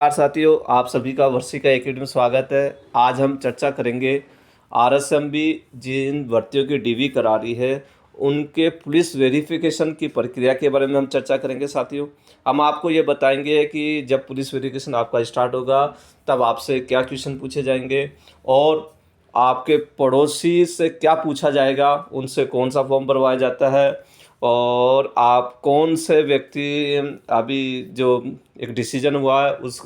नमस्कार साथियों, आप सभी का वर्षिका एकेडमी में स्वागत है। आज हम चर्चा करेंगे आरएसएमबी जिन भर्तियों की डीवी करा रही है उनके पुलिस वेरिफिकेशन की प्रक्रिया के बारे में हम चर्चा करेंगे। साथियों, हम आपको ये बताएंगे कि जब पुलिस वेरिफिकेशन आपका स्टार्ट होगा तब आपसे क्या क्वेश्चन पूछे जाएंगे और आपके पड़ोसी से क्या पूछा जाएगा, उनसे कौन सा फॉर्म भरवाया जाता है और आप कौन से व्यक्ति अभी जो एक डिसीजन हुआ है उस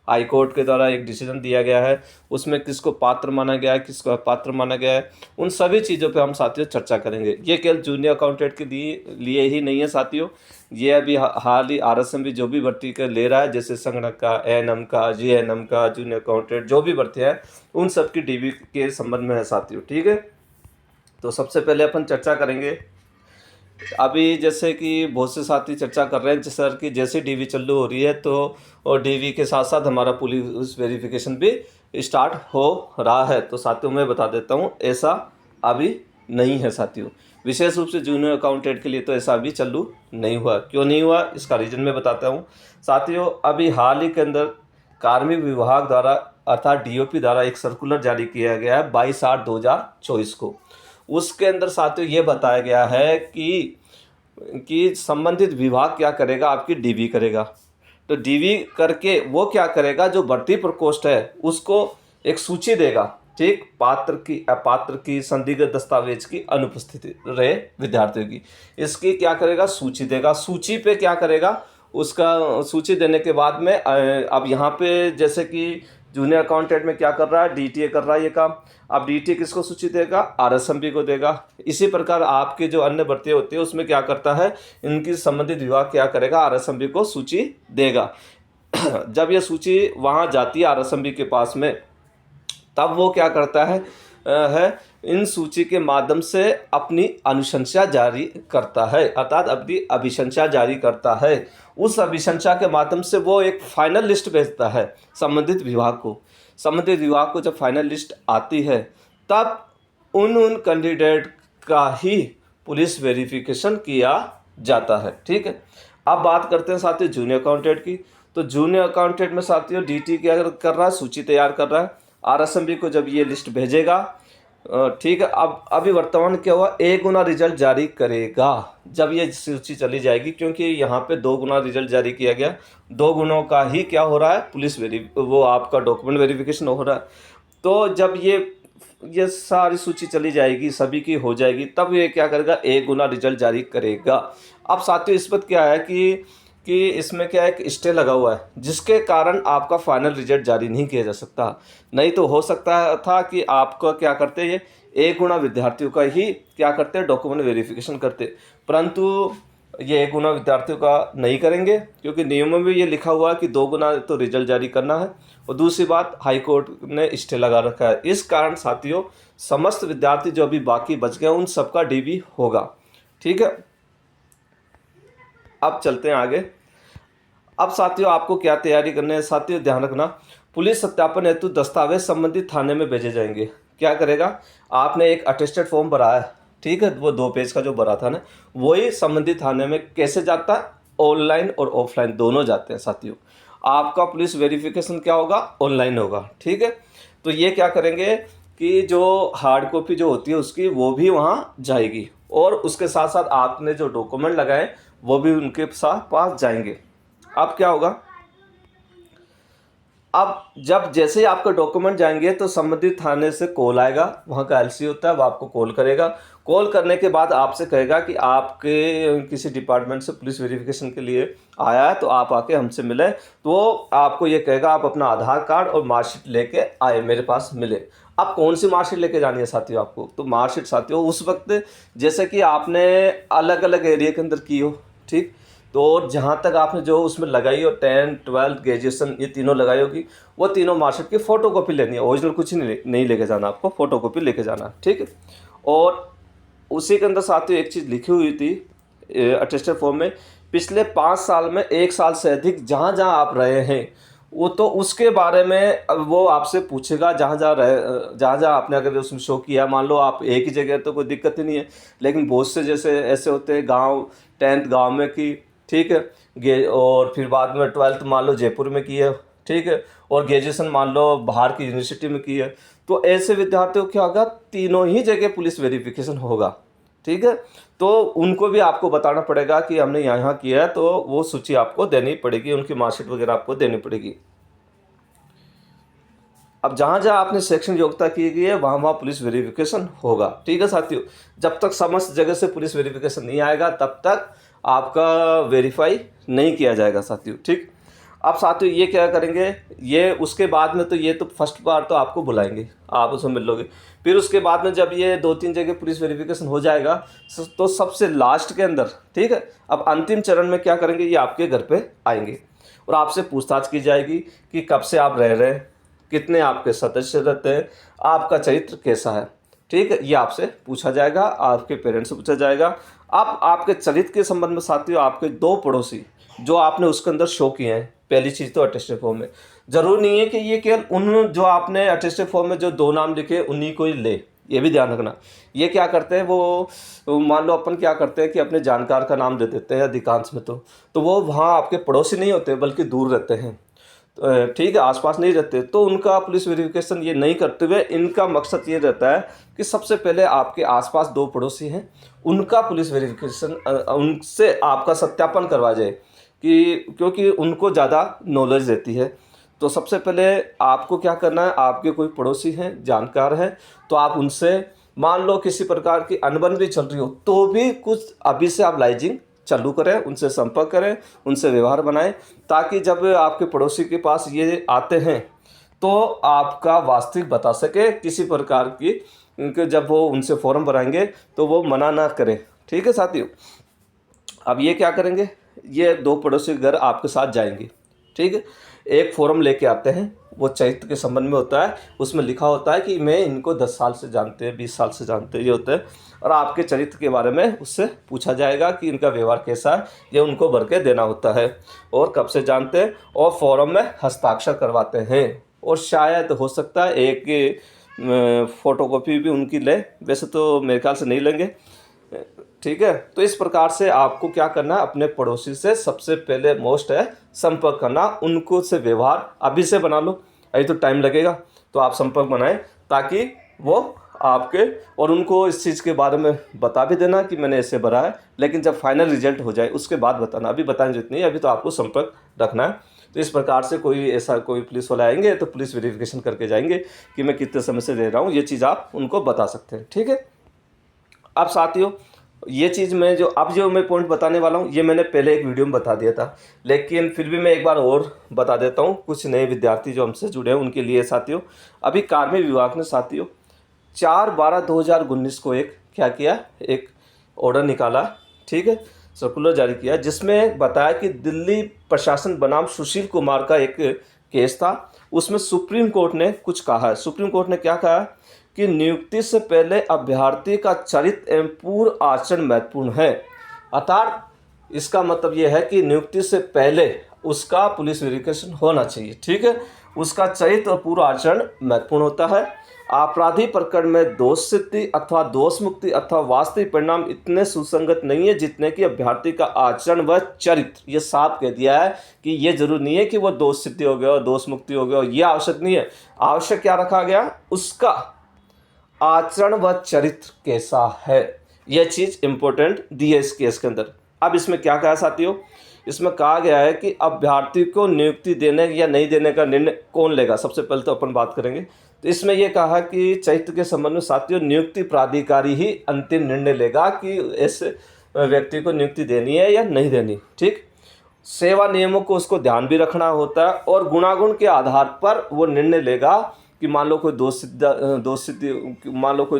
हाई कोर्ट के द्वारा एक डिसीजन दिया गया है उसमें किसको पात्र माना गया है, किसको अपात्र माना गया है, उन सभी चीज़ों पे हम साथियों चर्चा करेंगे। ये केवल जूनियर अकाउंटेंट के लिए ही नहीं है साथियों, ये अभी हाल ही आरएसएमबी जो भी भर्ती कर ले रहा है, जैसे संगणक का, एएनएम का, जीएनएम का, जूनियर अकाउंटेंट जो भी भर्ती है उन सब की डीवी के संबंध में है साथियों। ठीक है, तो सबसे पहले अपन चर्चा करेंगे। अभी जैसे कि बहुत से साथी चर्चा कर रहे हैं सर कि जैसे डीवी चालू हो रही है तो और डीवी के साथ साथ हमारा पुलिस वेरिफिकेशन भी स्टार्ट हो रहा है। तो साथियों मैं बता देता हूँ, ऐसा अभी नहीं है साथियों। विशेष रूप से जूनियर अकाउंटेंट के लिए तो ऐसा अभी चालू नहीं हुआ। क्यों नहीं हुआ, इसका रीज़न मैं बताता हूँ साथियों। अभी हाल ही के अंदर कार्मिक विभाग द्वारा अर्थात डीओपी द्वारा एक सर्कुलर जारी किया गया है 22/8/2024 को। उसके अंदर साथियों ये बताया गया है कि संबंधित विभाग क्या करेगा, आपकी डीवी करेगा। तो डीवी करके वो क्या करेगा, जो भर्ती प्रकोष्ठ है उसको एक सूची देगा। ठीक, पात्र की अपात्र की संदिग्ध दस्तावेज की अनुपस्थिति रहे विद्यार्थियों की, इसकी क्या करेगा, सूची देगा। सूची पे क्या करेगा, उसका सूची देने के बाद में अब यहाँ पे जैसे कि जूनियर अकाउंटेंट में क्या कर रहा है, डीटीए कर रहा है ये काम। अब डीटीए किसको सूची देगा, आरएसएमबी को देगा। इसी प्रकार आपके जो अन्य भर्ती होती है उसमें क्या करता है, इनकी संबंधित विभाग क्या करेगा, आरएसएमबी को सूची देगा। जब ये सूची वहाँ जाती है आरएसएमबी के पास में, तब वो क्या करता है इन सूची के माध्यम से अपनी अनुशंसा जारी करता है, अर्थात अपनी अभिशंसा जारी करता है। उस अभिशंसा के माध्यम से वो एक फाइनल लिस्ट भेजता है संबंधित विभाग को। संबंधित विभाग को जब फाइनल लिस्ट आती है तब उन कैंडिडेट का ही पुलिस वेरिफिकेशन किया जाता है। ठीक है, अब बात करते हैं साथियों जूनियर अकाउंटेंट की। तो जूनियर अकाउंटेंट में साथियों डीटी क्या कर रहा है, सूची तैयार कर रहा है। आरएसएमबी को जब ये लिस्ट भेजेगा, ठीक है, अब अभी वर्तमान क्या हुआ, 1 गुना रिजल्ट जारी करेगा जब ये सूची चली जाएगी, क्योंकि यहाँ पे 2 गुना रिजल्ट जारी किया गया। 2 गुणों का ही क्या हो रहा है, पुलिस वो आपका डॉक्यूमेंट वेरिफिकेशन हो रहा है। तो जब ये सारी सूची चली जाएगी, सभी की हो जाएगी, तब ये क्या करेगा, 1 गुना रिजल्ट जारी करेगा। अब साथियों इस वक्त क्या है कि इसमें क्या है, एक स्टे लगा हुआ है जिसके कारण आपका फाइनल रिजल्ट जारी नहीं किया जा सकता। नहीं तो हो सकता था कि आपका क्या करते, ये 1 गुना विद्यार्थियों का ही क्या करते, डॉक्यूमेंट वेरिफिकेशन करते, परंतु ये 1 गुना विद्यार्थियों का नहीं करेंगे, क्योंकि नियमों में ये लिखा हुआ है कि 2 गुना तो रिजल्ट जारी करना है। और दूसरी बात, हाई कोर्ट ने स्टे लगा रखा है। इस कारण साथियों समस्त विद्यार्थी जो अभी बाकी बच गए उन सबका डीवी होगा। ठीक है, अब चलते हैं आगे। अब साथियों आपको क्या तैयारी करनी है, साथियों ध्यान रखना, पुलिस सत्यापन हेतु दस्तावेज संबंधित थाने में भेजे जाएंगे। क्या करेगा, आपने एक अटेस्टेड फॉर्म भरा है, ठीक है, वो 2 पेज का जो भरा था ना, वही संबंधित थाने में कैसे जाता है, ऑनलाइन और ऑफलाइन दोनों जाते हैं साथियों। आपका पुलिस वेरिफिकेशन क्या होगा, ऑनलाइन होगा। ठीक है, तो ये क्या करेंगे कि जो हार्ड कॉपी जो होती है उसकी वो भी वहाँ जाएगी, और उसके साथ साथ आपने जो डॉक्यूमेंट लगाए वो भी उनके साथ पास जाएंगे। अब क्या होगा, अब जब जैसे ही आपका डॉक्यूमेंट जाएंगे तो संबंधित थाने से कॉल आएगा, वहाँ का एलसी होता है, वो आपको कॉल करेगा। कॉल करने के बाद आपसे कहेगा कि आपके किसी डिपार्टमेंट से पुलिस वेरिफिकेशन के लिए आया है, तो आप आके हमसे मिले। तो आपको ये कहेगा आप अपना आधार कार्ड और मार्कशीट लेके आए, मेरे पास मिले। अब कौन सी मार्कशीट लेके जानी है साथियों आपको, तो मार्कशीट साथियों उस वक्त जैसे कि आपने अलग अलग एरिया के अंदर की हो, ठीक, तो जहाँ तक आपने जो उसमें लगाई हो 10th 12th ग्रेजुएशन ये तीनों लगाई होगी, वो तीनों मार्कशीट की फ़ोटो कॉपी लेनी है। ओरिजिनल कुछ नहीं लेके जाना, आपको फ़ोटो कॉपी लेके जाना है। ठीक है, और उसी के अंदर साथियों एक चीज़ लिखी हुई थी अटेस्टेड फॉर्म में, पिछले 5 साल में 1 साल से अधिक जहाँ जहाँ आप रहे हैं वो तो उसके बारे में अब वो आपसे पूछेगा। जहाँ जहाँ आपने अगर उसमें शो किया, मान लो आप एक ही जगह तो कोई दिक्कत ही नहीं है, लेकिन बहुत से जैसे ऐसे होते हैं गांव 10th गांव में कि ठीक है। और फिर बाद में 12th मान लो जयपुर में की है, ठीक है, और ग्रेजुएशन मान लो बाहर की यूनिवर्सिटी में की है, तो ऐसे विद्यार्थियों को क्या होगा, तीनों ही जगह पुलिस वेरिफिकेशन होगा, ठीक है। तो उनको भी आपको बताना पड़ेगा कि हमने यहाँ किया है, तो वो सूची आपको देनी पड़ेगी, उनकी मार्कशीट वगैरह आपको देनी पड़ेगी। अब जहाँ जहाँ आपने शैक्षणिक योग्यता की गई है वहाँ वहाँ पुलिस वेरिफिकेशन होगा, ठीक है साथियों। जब तक समस्त जगह से पुलिस वेरिफिकेशन नहीं आएगा तब तक आपका वेरीफाई नहीं किया जाएगा साथियों, ठीक। अब साथियों ये क्या करेंगे, ये उसके बाद में तो ये तो फर्स्ट बार तो आपको बुलाएंगे, आप उसमें मिल लोगे। फिर उसके बाद में जब ये 2-3 जगह पुलिस वेरिफिकेशन हो जाएगा तो सबसे लास्ट के अंदर, ठीक है, अब अंतिम चरण में क्या करेंगे, ये आपके घर पे आएंगे और आपसे पूछताछ की जाएगी कि कब से आप रह रहे हैं, कितने आपके सदस्य रहते हैं, आपका चरित्र कैसा है, ठीक है, ये आपसे पूछा जाएगा, आपके पेरेंट्स से पूछा जाएगा। अब आपके चरित्र के संबंध में साथियों आपके 2 पड़ोसी जो आपने उसके अंदर शो किए हैं, पहली चीज़ तो अटेस्टेड फॉर्म में ज़रूरी नहीं है कि ये केवल उन जो आपने अटेस्टेड फॉर्म में जो 2 नाम लिखे उन्हीं को ही ले, ये भी ध्यान रखना। ये क्या करते हैं वो मान लो अपन क्या करते हैं कि अपने जानकार का नाम दे देते हैं अधिकांश में, तो वो वहाँ आपके पड़ोसी नहीं होते बल्कि दूर रहते हैं, ठीक है, आसपास नहीं रहते, तो उनका पुलिस वेरिफिकेशन ये नहीं करते हुए इनका मकसद ये रहता है कि सबसे पहले आपके आसपास 2 पड़ोसी हैं उनका पुलिस वेरिफिकेशन, उनसे आपका सत्यापन करवा जाए कि क्योंकि उनको ज़्यादा नॉलेज रहती है। तो सबसे पहले आपको क्या करना है, आपके कोई पड़ोसी हैं, जानकार हैं, तो आप उनसे मान लो किसी प्रकार की अनबन भी चल रही हो तो भी कुछ अभी से आप लाइजिंग चालू करें, उनसे संपर्क करें, उनसे व्यवहार बनाएं, ताकि जब आपके पड़ोसी के पास ये आते हैं तो आपका वास्तविक बता सके, किसी प्रकार की जब वो उनसे फॉर्म भराएंगे तो वो मना ना करें, ठीक है साथियों। अब ये क्या करेंगे, ये 2 पड़ोसी घर आपके साथ जाएंगे, ठीक है, एक फॉर्म लेके आते हैं, वो चरित्र के संबंध में होता है, उसमें लिखा होता है कि मैं इनको 10 साल से जानते हैं, 20 साल से जानते हैं, ये होता है। और आपके चरित्र के बारे में उससे पूछा जाएगा कि इनका व्यवहार कैसा है, ये उनको भर के देना होता है और कब से जानते हैं, और फॉर्म में हस्ताक्षर करवाते हैं, और शायद हो सकता है एक फ़ोटोकॉपी भी उनकी ले, वैसे तो मेरे ख्याल से नहीं लेंगे, ठीक है। तो इस प्रकार से आपको क्या करना है, अपने पड़ोसी से सबसे पहले मोस्ट है संपर्क करना, उनको से व्यवहार अभी से बना लो, अभी तो टाइम लगेगा, तो आप संपर्क बनाएं ताकि वो आपके, और उनको इस चीज़ के बारे में बता भी देना कि मैंने ऐसे भरा है, लेकिन जब फाइनल रिजल्ट हो जाए उसके बाद बताना, अभी बताएं जितनी, अभी तो आपको संपर्क रखना है। तो इस प्रकार से कोई पुलिस वाले आएंगे तो पुलिस वेरिफिकेशन करके जाएंगे कि मैं कितने समय से रह रहा हूँ, ये चीज़ आप उनको बता सकते हैं, ठीक है। अब साथियों ये चीज़ जो मैं पॉइंट बताने वाला हूँ ये मैंने पहले एक वीडियो में बता दिया था, लेकिन फिर भी मैं एक बार और बता देता हूँ, कुछ नए विद्यार्थी जो हमसे जुड़े हैं उनके लिए साथियों। अभी कार्मिक विभाग ने साथियों 4/12/2019 को एक क्या किया, एक ऑर्डर निकाला, ठीक है, सर्कुलर जारी किया, जिसमें बताया कि दिल्ली प्रशासन बनाम सुशील कुमार का एक केस था, उसमें सुप्रीम कोर्ट ने कुछ कहा है। सुप्रीम कोर्ट ने क्या कहा कि नियुक्ति से पहले अभ्यर्थी का चरित्र एवं पूर्व आचरण महत्वपूर्ण है। अर्थात इसका मतलब यह है कि नियुक्ति से पहले उसका पुलिस वेरिफिकेशन होना चाहिए, ठीक है, उसका चरित्र और पूर्व आचरण महत्वपूर्ण होता है। आपराधिक प्रकरण में दोष सिद्धि अथवा दोष मुक्ति अथवा वास्तविक परिणाम इतने सुसंगत नहीं है जितने कि अभ्यर्थी का आचरण व चरित्र। ये साफ कह दिया है कि ये जरूरी नहीं है कि वो दोष सिद्धि हो गया और दोष मुक्ति हो गया, ये आवश्यक नहीं है। आवश्यक क्या रखा गया, उसका आचरण व चरित्र कैसा है, यह चीज़ इंपॉर्टेंट दी है इस केस के अंदर। अब इसमें क्या कहा साथियों, इसमें कहा गया है कि अभ्यर्थी को नियुक्ति देने या नहीं देने का निर्णय कौन लेगा। सबसे पहले तो अपन बात करेंगे, तो इसमें यह कहा कि चरित्र के संबंध में साथियों नियुक्ति प्राधिकारी ही अंतिम निर्णय लेगा कि ऐसे व्यक्ति को नियुक्ति देनी है या नहीं देनी, ठीक। सेवा नियमों को उसको ध्यान भी रखना होता है और गुणागुण के आधार पर वो निर्णय लेगा कि मान लो कोई मान लो कोई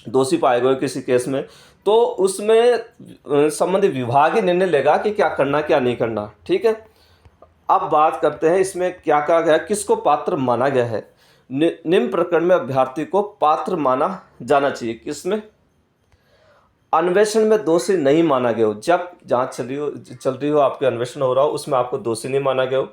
दोषी पाए गए किसी केस में, तो उसमें संबंधित विभाग ही निर्णय लेगा कि क्या करना क्या नहीं करना, ठीक है। अब बात करते हैं इसमें क्या कहा गया, किसको पात्र माना गया है। निम्न प्रकरण में अभ्यर्थी को पात्र माना जाना चाहिए, किसमें, अन्वेषण में दोषी नहीं माना गया हो, जब जांच चल रही हो आपके अन्वेषण हो रहा हो उसमें आपको दोषी नहीं माना गया हो,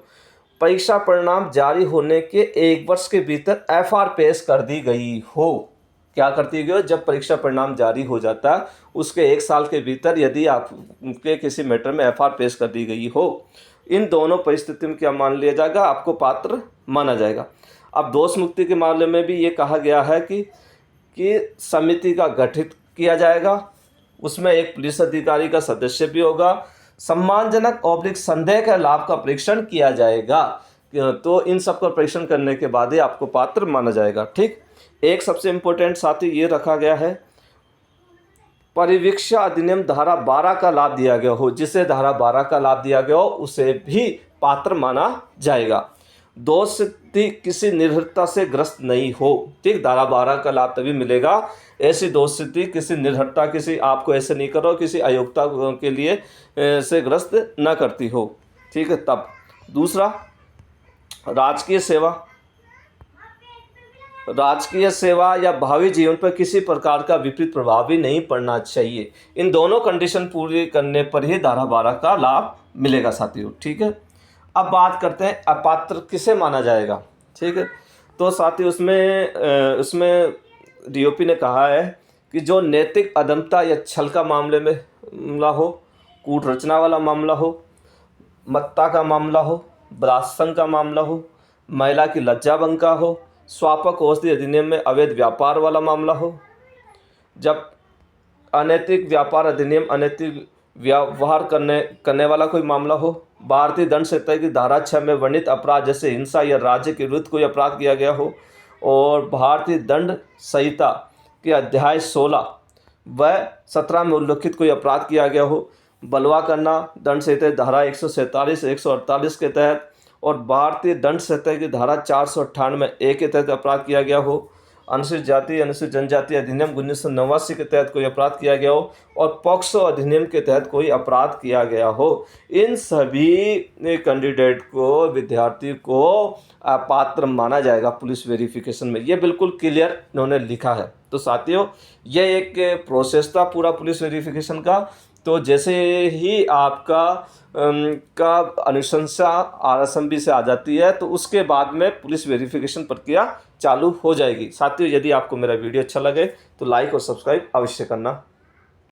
परीक्षा परिणाम जारी होने के 1 वर्ष के भीतर एफआर पेश कर दी गई हो, क्या करती है, जब परीक्षा परिणाम जारी हो जाता है उसके 1 साल के भीतर यदि आपके किसी मैटर में एफआर पेश कर दी गई हो, इन दोनों परिस्थितियों में क्या मान लिया जाएगा, आपको पात्र माना जाएगा। अब दोष मुक्ति के मामले में भी ये कहा गया है कि समिति का गठित किया जाएगा, उसमें एक पुलिस अधिकारी का सदस्य भी होगा, सम्मानजनक / संदेह के लाभ का परीक्षण किया जाएगा। तो इन सब का परीक्षण करने के बाद ही आपको पात्र माना जाएगा। ठीक, एक सबसे इम्पोर्टेंट साथी ये रखा गया है, परिवीक्षा अधिनियम धारा 12 का लाभ दिया गया हो, जिसे धारा 12 का लाभ दिया गया हो उसे भी पात्र माना जाएगा। दोष सिद्धि किसी निर्भरता से ग्रस्त नहीं हो। ठीक, धारा 12 का लाभ तभी मिलेगा, ऐसी दोष सिद्धि किसी निर्भरता, किसी आपको ऐसे नहीं करो, किसी अयोग्यता के लिए से ग्रस्त न करती हो। ठीक है, तब दूसरा, राजकीय सेवा या भावी जीवन पर किसी प्रकार का विपरीत प्रभाव भी नहीं पड़ना चाहिए। इन दोनों कंडीशन पूरी करने पर ही धारा 12 का लाभ मिलेगा साथियों। ठीक है, अब बात करते हैं अपात्र किसे माना जाएगा। ठीक है, तो साथियों उसमें डीओपी ने कहा है कि जो नैतिक अदमता या छल का मामला हो, कूट रचना वाला मामला हो, मत्ता का मामला हो, बलात्संग का मामला हो, महिला की लज्जाभंग का हो, स्वापक औषधि अधिनियम में अवैध व्यापार वाला मामला हो, जब अनैतिक व्यापार अधिनियम अनैतिक व्यवहार करने वाला कोई मामला हो, भारतीय दंड संहिता की धारा 6 में वर्णित अपराध जैसे हिंसा या राज्य के विरुद्ध कोई अपराध किया गया हो, और भारतीय दंड संहिता के अध्याय 16 व 17 में उल्लिखित कोई अपराध किया गया हो, बलवा करना दंड संहिता धारा 147 148 के तहत और भारतीय दंड संहिता की धारा 498 ए के तहत अपराध किया गया हो, अनुसूचित जाति अनुसूचित जनजाति अधिनियम 1989 के तहत कोई अपराध किया गया हो और पॉक्सो अधिनियम के तहत कोई अपराध किया गया हो, इन सभी कैंडिडेट को, विद्यार्थी को अपात्र माना जाएगा पुलिस वेरिफिकेशन में। ये बिल्कुल क्लियर इन्होंने लिखा है। तो साथियों, ये एक प्रोसेस था पूरा पुलिस वेरिफिकेशन का। तो जैसे ही आपका अनुशंसा आरएसएमबी से आ जाती है तो उसके बाद में पुलिस वेरिफिकेशन प्रक्रिया चालू हो जाएगी। साथियों, यदि आपको मेरा वीडियो अच्छा लगे तो लाइक और सब्सक्राइब अवश्य करना।